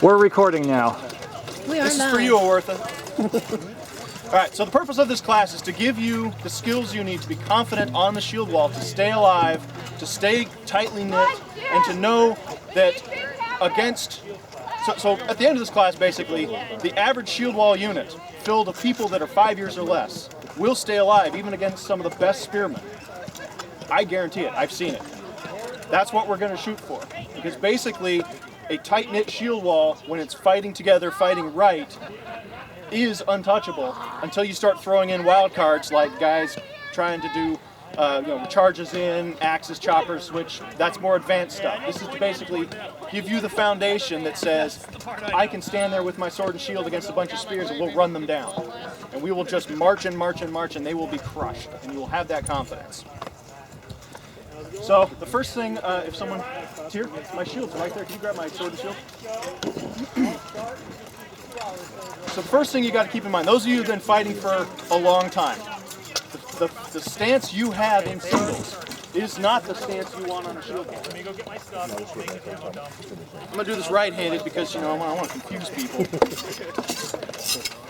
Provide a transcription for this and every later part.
We're recording now. We are This is live. for you, Awertha. Alright, so the purpose of this class is to give you the skills you need to be confident on the shield wall, to stay alive, to stay tightly knit, and to know that against... So at the end of this class, basically, the average shield wall unit filled of people that are 5 years or less will stay alive even against some of the best spearmen. I guarantee it. I've seen it. That's what we're going to shoot for. Because basically, a tight-knit shield wall, when it's fighting together, fighting right, is untouchable until you start throwing in wild cards like guys trying to do charges in, axes, choppers, which that's more advanced stuff. This is to basically give you the foundation that says, I can stand there with my sword and shield against a bunch of spears and we'll run them down. And we will just march and march and march and they will be crushed. And you will have that confidence. So the first thing, if someone, here, my shield's right there. Can you grab my sword and shield? So the first thing you got to keep in mind, those of you who've been fighting for a long time, the stance you have in singles is not the stance you want on a shield wall. I'm going to do this right-handed because, I want to confuse people.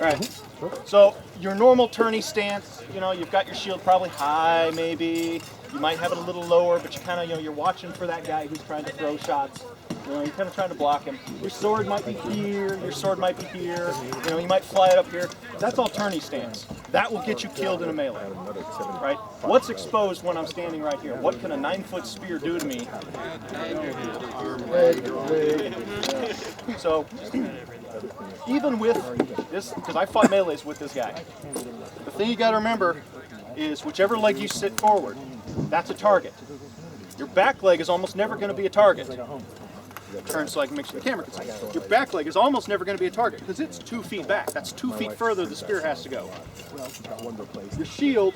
All right. So your normal tourney stance, you've got your shield probably high, maybe. You might have it a little lower, but you kind of, you're watching for that guy who's trying to throw shots. You're kind of trying to block him. Your sword might be here, your sword might be here, you might fly it up here. That's all tourney stance. That will get you killed in a melee, right? What's exposed when I'm standing right here? What can a 9-foot spear do to me? So, even with this, because I fought melees with this guy, the thing you got to remember is whichever leg you sit forward, that's a target. Your back leg is almost never going to be a target. Turn so I can make sure the camera can see. Your back leg is almost never going to be a target because it's 2 feet back. That's 2 feet further the spear has to go. Your shield,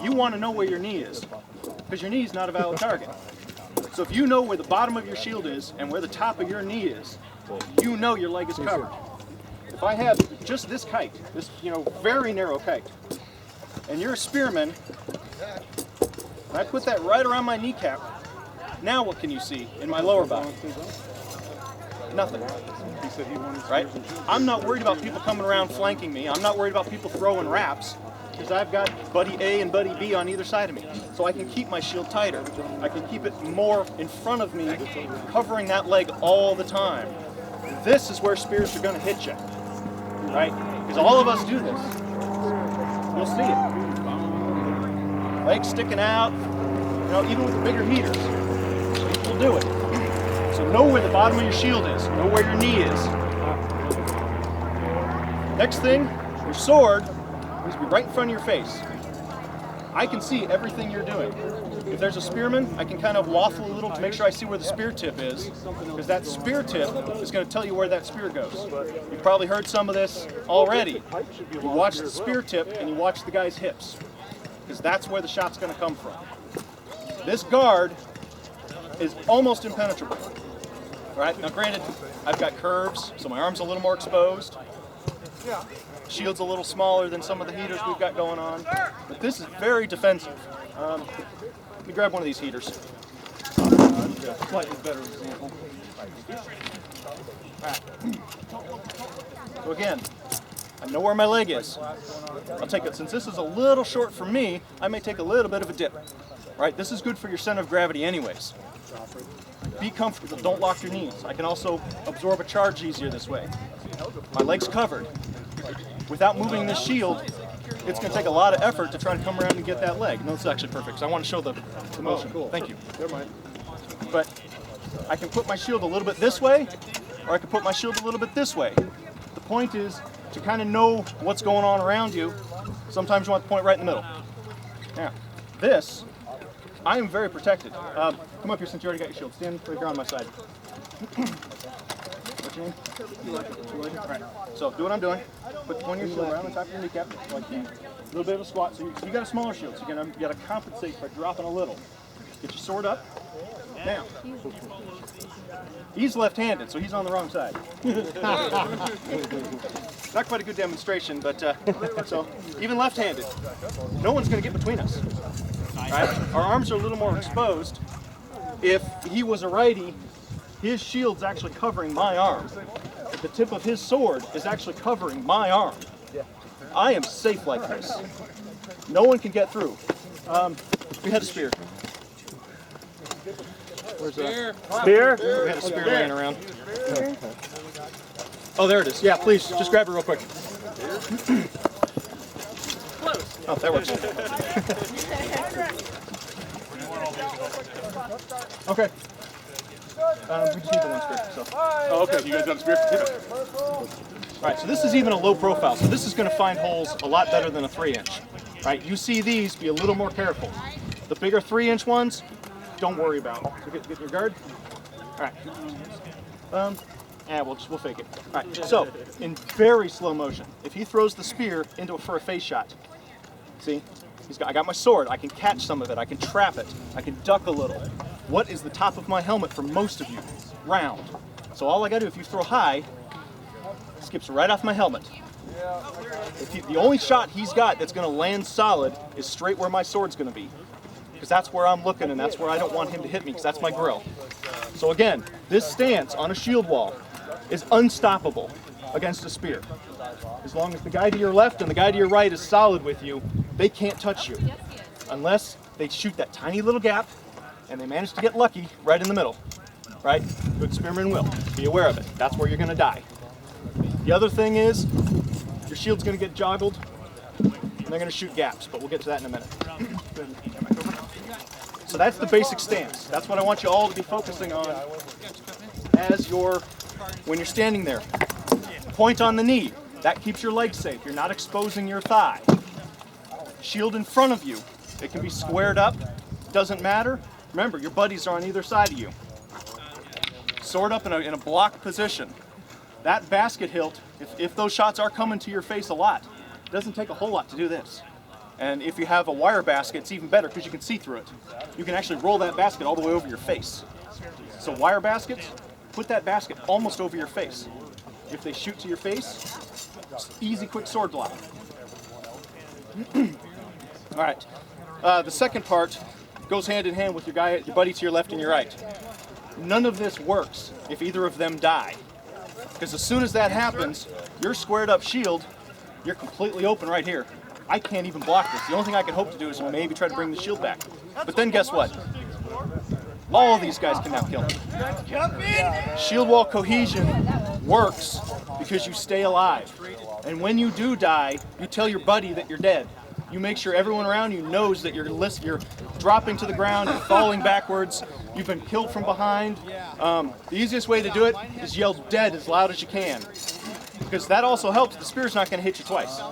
you want to know where your knee is because your knee is not a valid target. So if you know where the bottom of your shield is and where the top of your knee is, you know your leg is covered. If I have just this kite, this very narrow kite, and you're a spearman, and I put that right around my kneecap, now what can you see in my lower body? Nothing. Right? I'm not worried about people coming around flanking me. I'm not worried about people throwing wraps because I've got buddy A and buddy B on either side of me. So I can keep my shield tighter. I can keep it more in front of me, covering that leg all the time. This is where spears are going to hit you. Right? Because all of us do this. You'll see it. Legs sticking out, even with the bigger heaters. Will do it. So know where the bottom of your shield is. Know where your knee is. Next thing, your sword needs to be right in front of your face. I can see everything you're doing. If there's a spearman, I can kind of waffle a little to make sure I see where the spear tip is, because that spear tip is going to tell you where that spear goes. You've probably heard some of this already. You watch the spear tip and you watch the guy's hips, because that's where the shot's going to come from. This guard is almost impenetrable. Right? Now granted, I've got curves, so my arm's a little more exposed. Shield's a little smaller than some of the heaters we've got going on. But this is very defensive. Let me grab one of these heaters. Slightly better example. Right. So again, I know where my leg is. I'll take it. Since this is a little short for me, I may take a little bit of a dip. Right? This is good for your center of gravity anyways. Be comfortable, don't lock your knees. I can also absorb a charge easier this way. My leg's covered. Without moving this shield, it's going to take a lot of effort to try to come around and get that leg. No, it's actually perfect, so I want to show the motion. Cool. Thank you. Never mind. But I can put my shield a little bit this way, or I can put my shield a little bit this way. The point is to kind of know what's going on around you. Sometimes you want the point right in the middle. Now, this, I am very protected. Come up here since you already got your shield. Stand right here on my side. What's your name? Right. So do what I'm doing. Put one of your shield around the top of your kneecap, like a little bit of a squat. So you got a smaller shield, so you got to compensate by dropping a little. Get your sword up. Now. He's left-handed, so he's on the wrong side. Not quite a good demonstration, but so even left-handed, no one's going to get between us. Right? Our arms are a little more exposed. If he was a righty, his shield's actually covering my arm. the tip of his sword is actually covering my arm. I am safe like this. No one can get through. We had a spear. Where's the spear? We had a spear laying around. Oh, there it is. Yeah, please, just grab it real quick. Oh, that works. Okay. We just need the one spear. So. Oh, okay. You guys got a spear? All right, so this is even a low profile. So this is going to find holes a lot better than a 3-inch. All right, you see these, be a little more careful. The bigger 3-inch ones, don't worry about. So get your guard. All right. We'll fake it. All right, so in very slow motion, if he throws the spear for a face shot, see, I got my sword. I can catch some of it. I can trap it. I can duck a little. What is the top of my helmet for most of you? Round. So all I got to do, if you throw high, skips right off my helmet. The only shot he's got that's going to land solid is straight where my sword's going to be. Because that's where I'm looking, and that's where I don't want him to hit me, because that's my grill. So again, this stance on a shield wall is unstoppable against a spear. As long as the guy to your left and the guy to your right is solid with you, they can't touch you. Unless they shoot that tiny little gap, and they manage to get lucky right in the middle. Right? Good spearmen will. Be aware of it. That's where you're going to die. The other thing is, your shield's going to get joggled, and they're going to shoot gaps, but we'll get to that in a minute. So that's the basic stance. That's what I want you all to be focusing on when you're standing there. Point on the knee. That keeps your leg safe. You're not exposing your thigh. Shield in front of you. It can be squared up. Doesn't matter. Remember, your buddies are on either side of you. Sword up in a block position. That basket hilt, if those shots are coming to your face a lot, it doesn't take a whole lot to do this. And if you have a wire basket, it's even better because you can see through it. You can actually roll that basket all the way over your face. So wire baskets, put that basket almost over your face. If they shoot to your face, just easy, quick sword block. All right. The second part goes hand in hand with your buddy to your left and your right. None of this works if either of them die. Because as soon as that happens, your squared up shield, you're completely open right here. I can't even block this. The only thing I can hope to do is maybe try to bring the shield back. But then guess what? All of these guys can now kill me. Shield wall cohesion works because you stay alive. And when you do die, you tell your buddy that you're dead. You make sure everyone around you knows that you're dropping to the ground, you're falling backwards, you've been killed from behind. The easiest way to do it is yell dead as loud as you can. Because that also helps. The spear's not going to hit you twice.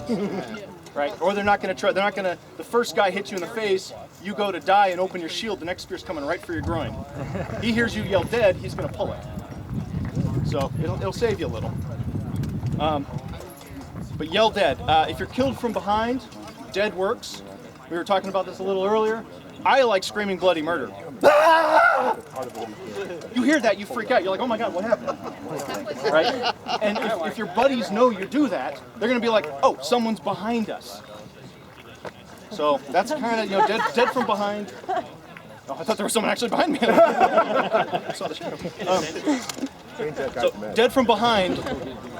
Right? Or the first guy hits you in the face, you go to die and open your shield, the next spear's coming right for your groin. He hears you yell dead, he's going to pull it. So it'll save you a little. But yell dead. If you're killed from behind, dead works. We were talking about this a little earlier. I like screaming bloody murder. You hear that, you freak out. You're like, oh my God, what happened? Right? And if your buddies know you do that, they're going to be like, oh, someone's behind us. So that's kind of, dead from behind. Oh, I thought there was someone actually behind me. I saw the shadow. So dead from behind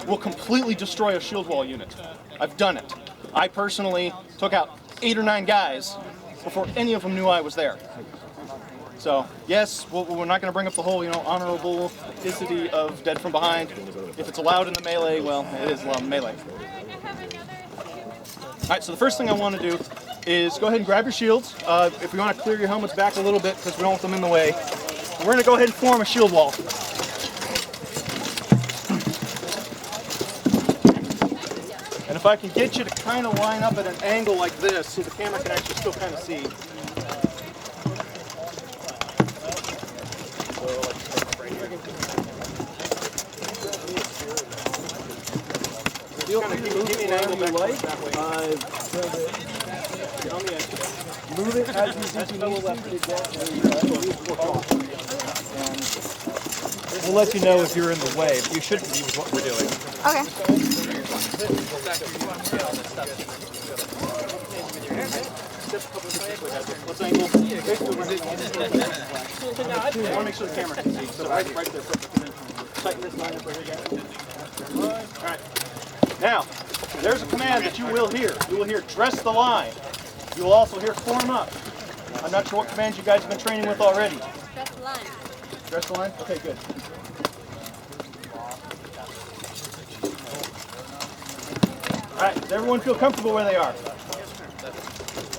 will completely destroy a shield wall unit. I've done it. I personally took out 8 or 9 guys before any of them knew I was there. So yes, we're not going to bring up the whole, honorable ethnicity of dead from behind. If it's allowed in the melee, well, it is allowed in melee. All right, so the first thing I want to do is go ahead and grab your shields. If we want to clear your helmets back a little bit because we don't want them in the way. We're going to go ahead and form a shield wall. And if I can get you to kind of line up at an angle like this so the camera can actually still kind of see. Give me an angle back that way. Get on the edge. Move it as you think you know left to get. We'll let you know if you're in the way. You shouldn't be with what we're doing. Okay. Let's angle. I want to make sure the camera can see. So right there. Tighten this line up right here. Now, there's a command that you will hear. You will hear dress the line. You will also hear form up. I'm not sure what commands you guys have been training with already. Dress the line. Dress the line? Okay, good. All right, does everyone feel comfortable where they are?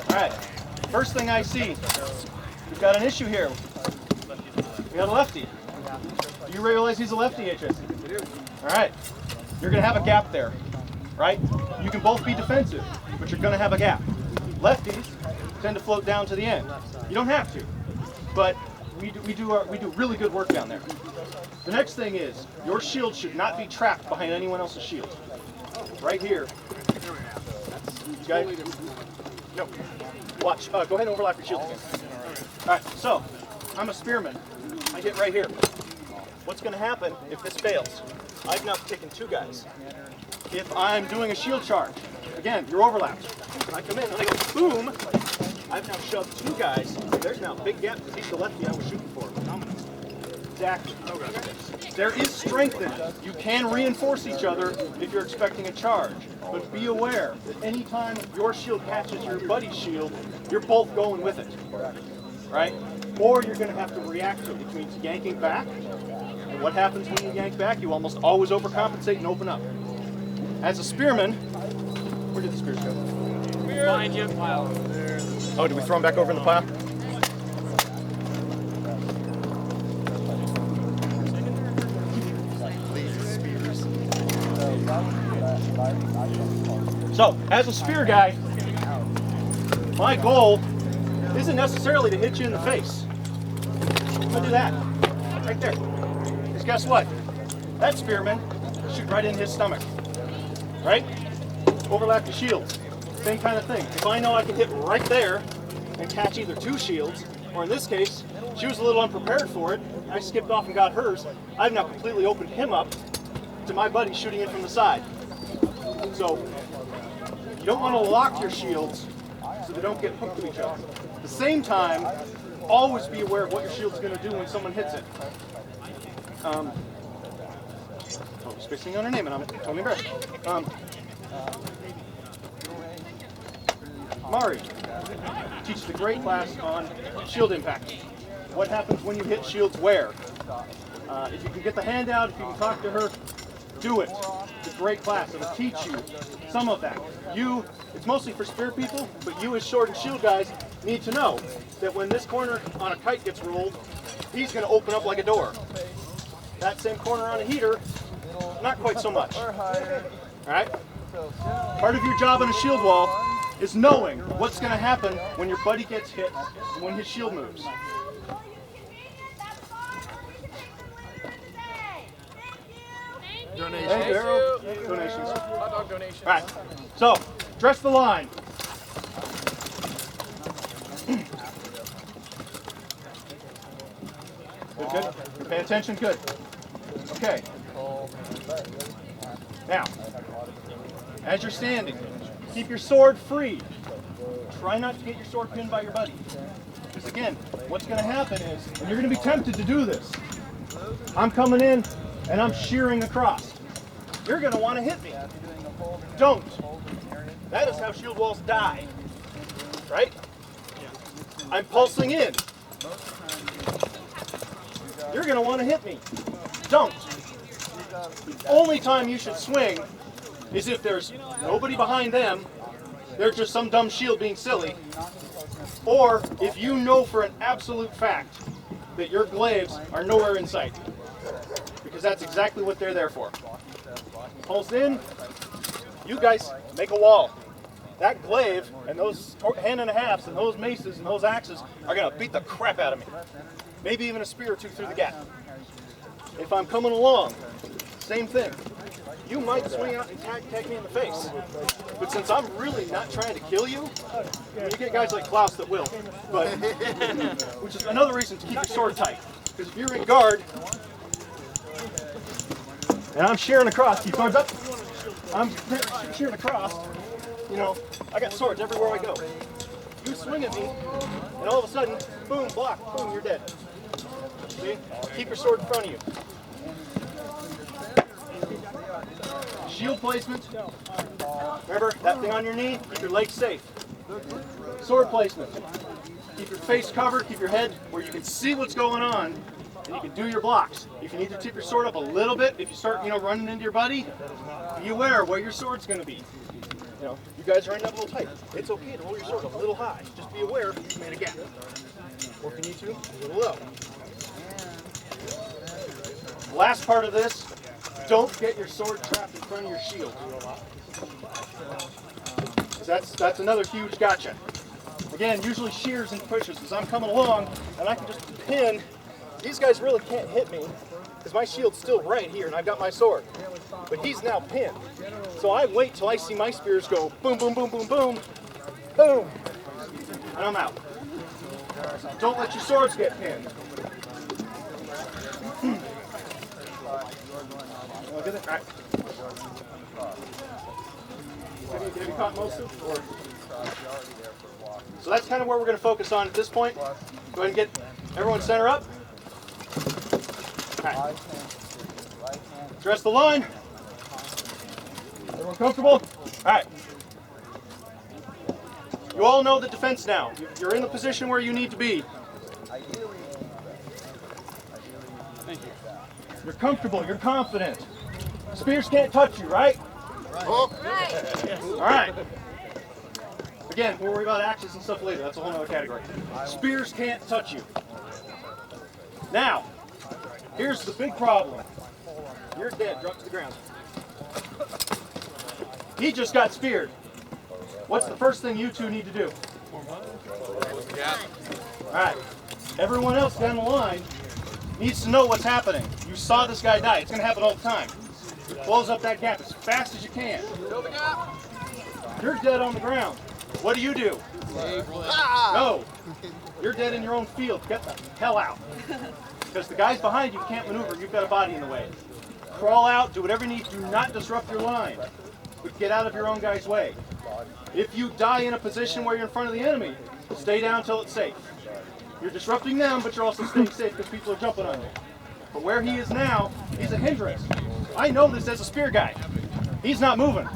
All right, first thing I see, we've got an issue here. We got a lefty. Do you realize he's a lefty, HS? I do. All right, you're gonna have a gap there, right? You can both be defensive, but you're gonna have a gap. Lefties tend to float down to the end. You don't have to, but we do really good work down there. The next thing is, your shield should not be trapped behind anyone else's shield. Right here. You guys? No. Watch. Go ahead and overlap your shield again. All right. So, I'm a spearman. I hit right here. What's going to happen if this fails? I've now taken 2 guys. If I'm doing a shield charge, again, you're overlapped. I come in and I go boom. I've now shoved 2 guys. There's now a big gap because he's the lefty I was shooting for. Exactly. There is strength in it. You can reinforce each other if you're expecting a charge. But be aware that anytime your shield catches your buddy's shield, you're both going with it. Right? Or you're going to have to react to it, which means yanking back. And what happens when you yank back? You almost always overcompensate and open up. As a spearman, where did the spears go? Behind you. Pile. Oh, did we throw them back over in the pile? So, as a spear guy, my goal isn't necessarily to hit you in the face. I'll do that, right there. Because guess what? That spearman will shoot right in his stomach, right? Overlap the shields, same kind of thing. If I know I can hit right there and catch either 2 shields, or in this case, she was a little unprepared for it, I skipped off and got hers, I've now completely opened him up to my buddy shooting in from the side. So, you don't want to lock your shields so they don't get hooked to each other. At the same time, always be aware of what your shield's going to do when someone hits it. Spacing on her name and I'm totally embarrassed. Mari teaches a great class on shield impact. What happens when you hit shields where? If you can get the hand out, if you can talk to her, do it. It's a great class. It'll teach you some of that. It's mostly for spear people, but you as sword and shield guys need to know that when this corner on a kite gets rolled, he's going to open up like a door. That same corner on a heater, not quite so much. Alright? Part of your job on a shield wall is knowing what's going to happen when your buddy gets hit and when his shield moves. Donations. Thank you, Arrow. Donations. Hot dog donations. All right. So, dress the line. Good, good. You pay attention, good. Okay. Now, as you're standing, keep your sword free. Try not to get your sword pinned by your buddy. Because again, what's going to happen is, and you're going to be tempted to do this, I'm coming in and I'm shearing across. You're going to want to hit me. Don't. That is how shield walls die. Right? I'm pulsing in. You're going to want to hit me. Don't. The only time you should swing is if there's nobody behind them, there's just some dumb shield being silly, or if you know for an absolute fact that your glaives are nowhere in sight, because that's exactly what they're there for. Pulse in, you guys make a wall. That glaive and those hand and a halves and those maces and those axes are going to beat the crap out of me. Maybe even a spear or two through the gap. If I'm coming along, same thing. You might swing out and tag me in the face. But since I'm really not trying to kill you, you get guys like Klaus that will. But, which is another reason to keep your sword tight. Because if you're in guard, and I'm shearing across, keep swords up, I'm shearing across, you know, I got swords everywhere I go. You swing at me, and all of a sudden, boom, block, boom, you're dead. See? Keep your sword in front of you. Shield placement. Remember, that thing on your knee, keep your legs safe. Sword placement. Keep your face covered, keep your head where you can see what's going on, and you can do your blocks. If you need to tip your sword up a little bit, if you start, running into your buddy, be aware where your sword's going to be. You guys are ending up a little tight. It's okay to roll your sword a little high. Just be aware if you made a gap. Or if you need to, a little low. Last part of this, don't get your sword trapped in front of your shield. That's another huge gotcha. Again, usually shears and pushes as I'm coming along, and I can just pin. These guys really can't hit me because my shield's still right here and I've got my sword. But he's now pinned. So I wait till I see my spears go boom, boom, boom, boom, boom, boom, and I'm out. Don't let your swords get pinned. Look at it. All right. Have you caught most of it? Or? So that's kind of where we're going to focus on at this point. Go ahead and get everyone center up. All right. Dress the line. Everyone comfortable? All right. You all know the defense now. You're in the position where you need to be. Thank you. You're comfortable. You're confident. Spears can't touch you, right? Right. All right. Again, we'll worry about axes and stuff later. That's a whole other category. Spears can't touch you. Now, here's the big problem. You're dead. Drop to the ground. He just got speared. What's the first thing you two need to do? All right. Everyone else down the line needs to know what's happening. You saw this guy die. It's going to happen all the time. Close up that gap as fast as you can. You're dead on the ground. What do? No. You're dead in your own field. Get the hell out. Because the guys behind you can't maneuver. You've got a body in the way. Crawl out. Do whatever you need. Do not disrupt your line. But get out of your own guy's way. If you die in a position where you're in front of the enemy, stay down until it's safe. You're disrupting them, but you're also staying safe because people are jumping on you. But where he is now, he's a hindrance. I know this as a spear guy. He's not moving.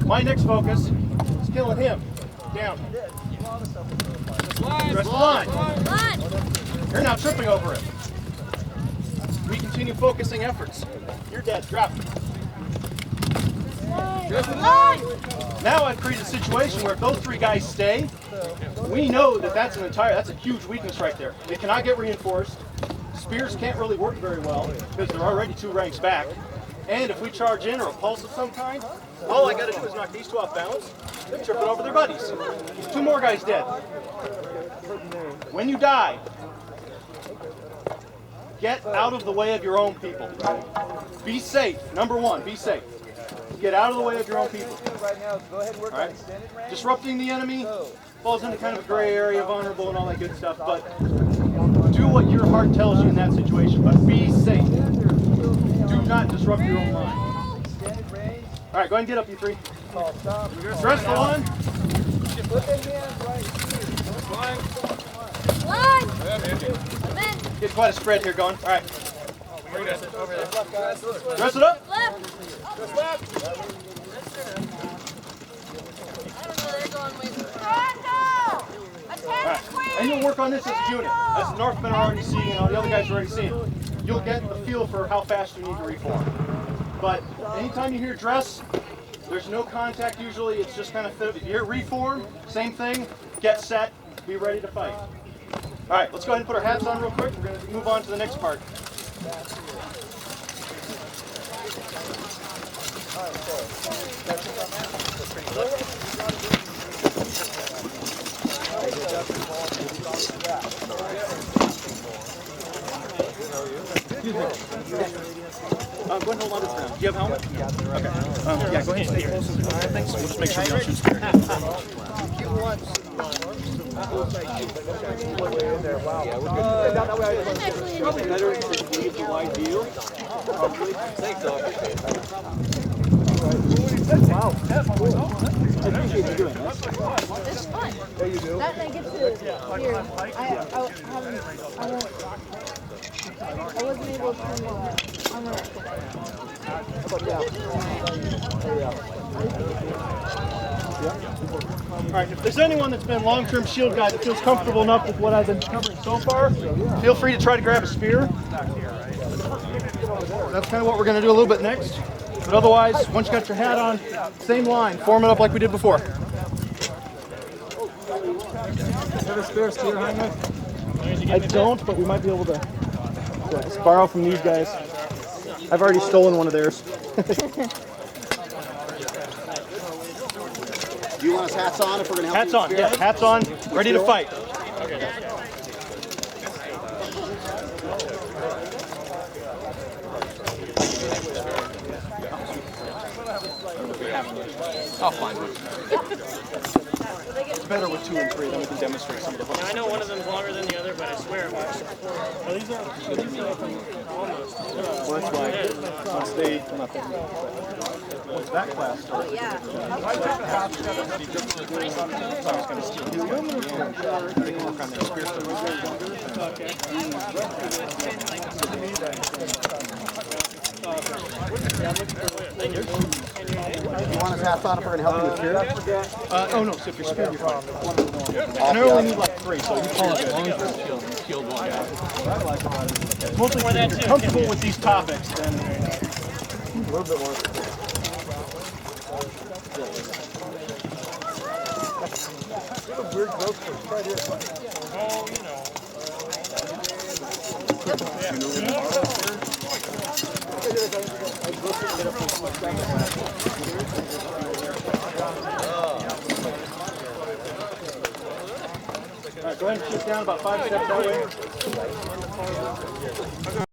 My next focus is killing him. Down. Dress the line. You're now tripping over it. We continue focusing efforts. You're dead. Drop. Now I've created a situation where if those three guys stay, we know that that's a huge weakness right there. They cannot get reinforced. Spears can't really work very well because they're already 2 ranks back. And if we charge in or a pulse of some kind, all I got to do is knock these 2 off balance. They're tripping over their buddies. 2 more guys dead. When you die, get out of the way of your own people. Be safe. Number 1, be safe. Get out of the way of your own people. All right? Disrupting the enemy falls into kind of a gray area, vulnerable and all that good stuff, but do what your heart tells you in that situation, but be safe. Do not disrupt your own line. All right, go ahead and get up, you 3. Dress the line. Get quite a spread here going. All right. Dress it up. Dress left. All right. And you'll work on this as a unit. As the Northmen are already seeing and all the other guys are already seeing. You'll get the feel for how fast you need to reform. But anytime you hear dress, there's no contact usually. It's just kind of, if you hear reform, same thing, get set, be ready to fight. All right, let's go ahead and put our hats on real quick. We're going to move on to the next part. Excuse me. Go ahead and hold on to this ground. Do you have a helmet? Okay. Yeah, go ahead and stay close to the things. We'll just make sure you don't shoot scared. Probably better to leave the wide view. Thanks, Doc. Wow. I appreciate you doing this. This is fun. Yeah, you do. That I get to hear. I wasn't able to unlock today. All right, if there's anyone that's been long-term shield guy that feels comfortable enough with what I've been covering so far, feel free to try to grab a spear. That's kind of what we're going to do a little bit next. But otherwise, once you got your hat on, same line, form it up like we did before. Have a spare spear, Heinrich? I don't, but we might be able to borrow from these guys. I've already stolen one of theirs. Do you want us hats on if we're going to help Hats you? on, yeah, hats on, ready to fight. I'll find one. It's better with 2 and 3, then we can demonstrate some of the I know one of them's longer than the other, but I swear it was. These are almost. Well, that's why once they once that class starts. Yeah. They can work on their spear stuff. Do you want us hats on if we're going to help you with spear? Oh no, so if you're spear, you're fine. And I only need like 3, so you can't get Killed one guy. mostly if you're comfortable with these topics, then a little bit more. Weird growth right here. Oh, you know. All right, go ahead and shoot down about 5 steps that way.